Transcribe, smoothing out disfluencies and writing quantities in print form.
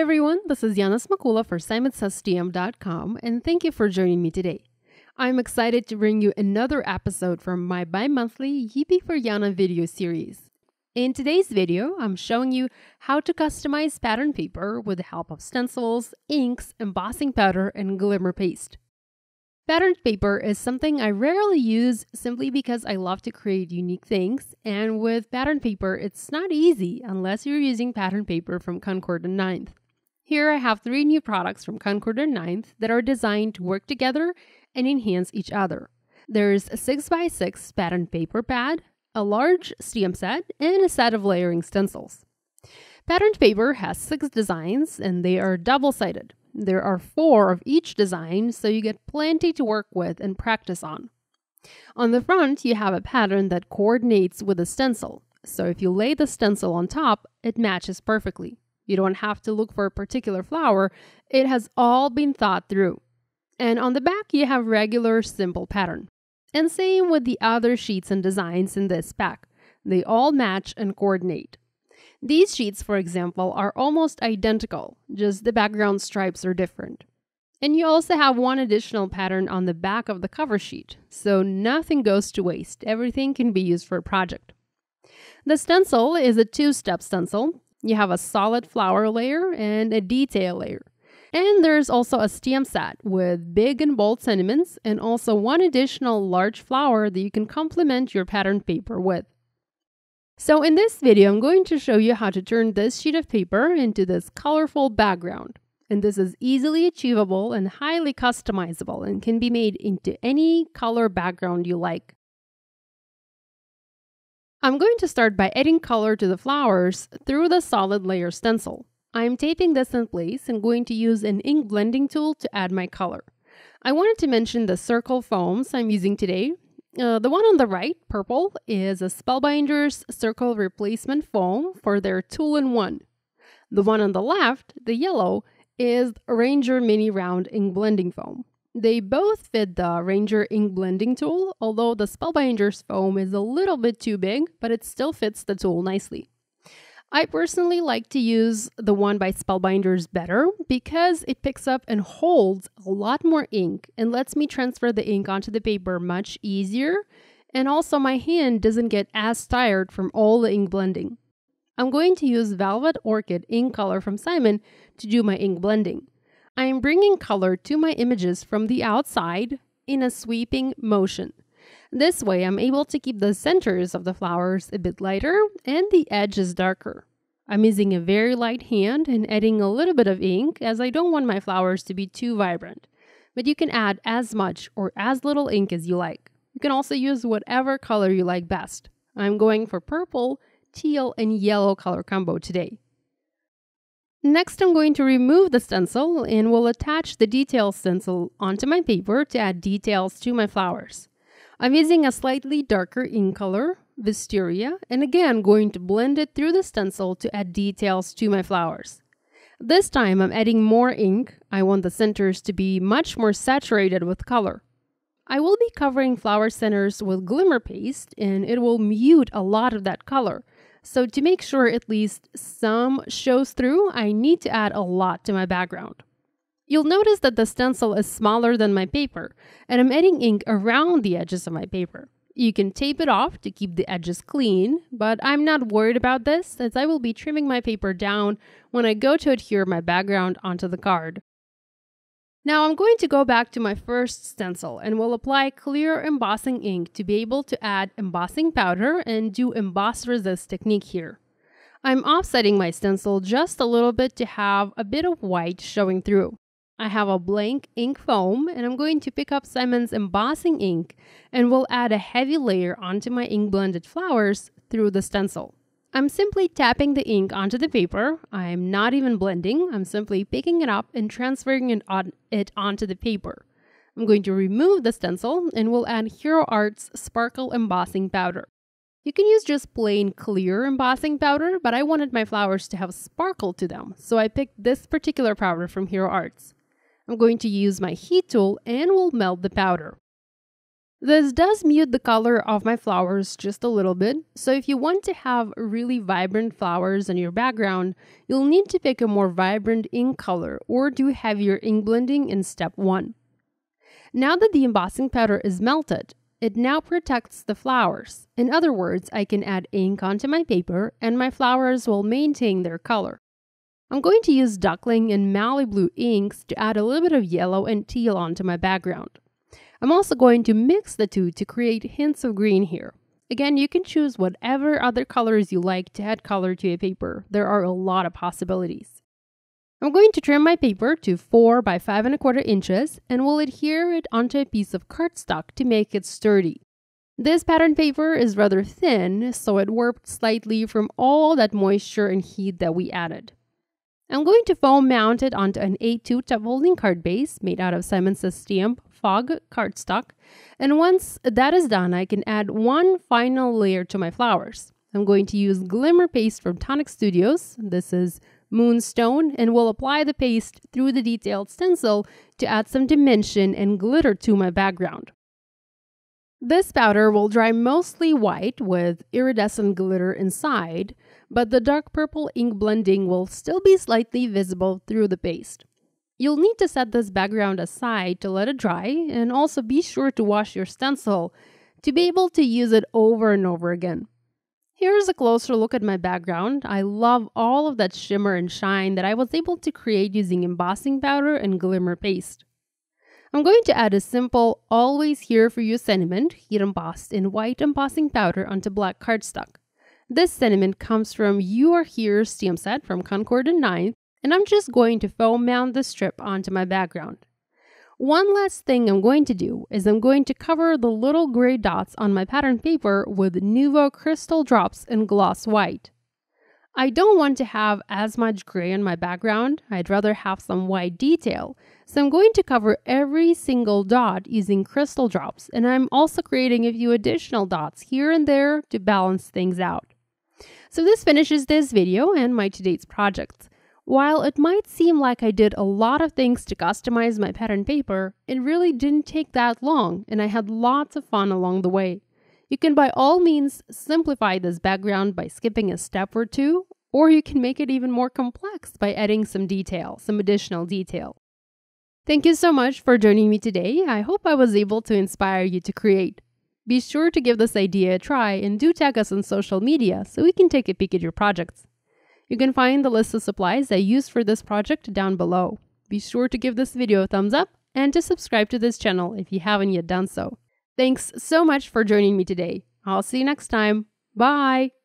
everyone, this is Yana for SimonSaysTM.com, and thank you for joining me today. I'm excited to bring you another episode from my bi-monthly Yippee for Yana video series. In today's video, I'm showing you how to customize pattern paper with the help of stencils, inks, embossing powder, and glimmer paste. Patterned paper is something I rarely use simply because I love to create unique things, and with pattern paper, it's not easy unless you're using pattern paper from Concord and 9th. Here I have 3 new products from Concord and 9th that are designed to work together and enhance each other. There's a 6x6 pattern paper pad, a large stamp set, and a set of layering stencils. Patterned paper has 6 designs and they are double-sided. There are 4 of each design, so you get plenty to work with and practice on. On the front, you have a pattern that coordinates with the stencil. So if you lay the stencil on top, it matches perfectly. You don't have to look for a particular flower. It has all been thought through. And on the back, you have regular, simple pattern. And same with the other sheets and designs in this pack. They all match and coordinate. These sheets, for example, are almost identical, just the background stripes are different. And you also have one additional pattern on the back of the cover sheet, so nothing goes to waste. Everything can be used for a project. The stencil is a 2-step stencil. You have a solid flower layer and a detail layer. And there's also a stamp set with big and bold sentiments and also one additional large flower that you can complement your pattern paper with. So in this video, I'm going to show you how to turn this sheet of paper into this colorful background. And this is easily achievable and highly customizable and can be made into any color background you like. I'm going to start by adding color to the flowers through the solid layer stencil. I'm taping this in place and going to use an ink blending tool to add my color. I wanted to mention the circle foams I'm using today. The one on the right, purple, is a Spellbinder's Circle Replacement Foam for their Tool-in-One. The one on the left, the yellow, is Ranger Mini Round Ink Blending Foam. They both fit the Ranger Ink Blending Tool, although the Spellbinder's foam is a little bit too big, but it still fits the tool nicely. I personally like to use the one by Spellbinders better because it picks up and holds a lot more ink and lets me transfer the ink onto the paper much easier, and also my hand doesn't get as tired from all the ink blending. I'm going to use Velvet Orchid ink color from Simon to do my ink blending. I am bringing color to my images from the outside in a sweeping motion. This way, I'm able to keep the centers of the flowers a bit lighter and the edges darker. I'm using a very light hand and adding a little bit of ink as I don't want my flowers to be too vibrant. But you can add as much or as little ink as you like. You can also use whatever color you like best. I'm going for purple, teal, and yellow color combo today. Next, I'm going to remove the stencil and will attach the detail stencil onto my paper to add details to my flowers. I'm using a slightly darker ink color, Wisteria, and again going to blend it through the stencil to add details to my flowers. This time I'm adding more ink. I want the centers to be much more saturated with color. I will be covering flower centers with glimmer paste and it will mute a lot of that color. So to make sure at least some shows through, I need to add a lot to my background. You'll notice that the stencil is smaller than my paper, and I'm adding ink around the edges of my paper. You can tape it off to keep the edges clean, but I'm not worried about this as I will be trimming my paper down when I go to adhere my background onto the card. Now I'm going to go back to my first stencil and will apply clear embossing ink to be able to add embossing powder and do emboss resist technique here. I'm offsetting my stencil just a little bit to have a bit of white showing through. I have a blank ink foam and I'm going to pick up Simon's embossing ink and will add a heavy layer onto my ink blended flowers through the stencil. I'm simply tapping the ink onto the paper. I'm not even blending. I'm simply picking it up and transferring it onto the paper. I'm going to remove the stencil and will add Hero Art's Sparkle Embossing Powder. You can use just plain clear embossing powder, but I wanted my flowers to have sparkle to them, so I picked this particular powder from Hero Arts. I'm going to use my heat tool and will melt the powder. This does mute the color of my flowers just a little bit, so if you want to have really vibrant flowers on your background, you'll need to pick a more vibrant ink color or do heavier ink blending in step 1. Now that the embossing powder is melted, it now protects the flowers. In other words, I can add ink onto my paper and my flowers will maintain their color. I'm going to use Duckling and Malibu Blue inks to add a little bit of yellow and teal onto my background. I'm also going to mix the two to create hints of green here. Again, you can choose whatever other colors you like to add color to a paper. There are a lot of possibilities. I'm going to trim my paper to 4 by 5¼ inches and will adhere it onto a piece of cardstock to make it sturdy. This pattern paper is rather thin, so it warped slightly from all that moisture and heat that we added. I'm going to foam mount it onto an A2 top holding card base made out of Simon Says Stamp Fog cardstock, and once that is done, I can add one final layer to my flowers. I'm going to use Glimmer paste from Tonic Studios. This is Moonstone, and will apply the paste through the detailed stencil to add some dimension and glitter to my background. This powder will dry mostly white with iridescent glitter inside, but the dark purple ink blending will still be slightly visible through the paste. You'll need to set this background aside to let it dry, and also be sure to wash your stencil to be able to use it over and over again. Here's a closer look at my background. I love all of that shimmer and shine that I was able to create using embossing powder and Glimmer paste. I'm going to add a simple Always Here For You sentiment, heat embossed in white embossing powder onto black cardstock. This sentiment comes from You Are Here stamp set from Concord and 9th, and I'm just going to foam mount the strip onto my background. One last thing I'm going to do is I'm going to cover the little gray dots on my pattern paper with Nuvo Crystal Drops in Gloss White. I don't want to have as much gray on my background. I'd rather have some white detail. So I'm going to cover every single dot using crystal drops, and I'm also creating a few additional dots here and there to balance things out. So this finishes this video and my today's project. While it might seem like I did a lot of things to customize my pattern paper, it really didn't take that long, and I had lots of fun along the way. You can by all means simplify this background by skipping a step or two, or you can make it even more complex by adding some additional detail. Thank you so much for joining me today. I hope I was able to inspire you to create. Be sure to give this idea a try and do tag us on social media so we can take a peek at your projects. You can find the list of supplies I used for this project down below. Be sure to give this video a thumbs up and to subscribe to this channel if you haven't yet done so. Thanks so much for joining me today. I'll see you next time. Bye!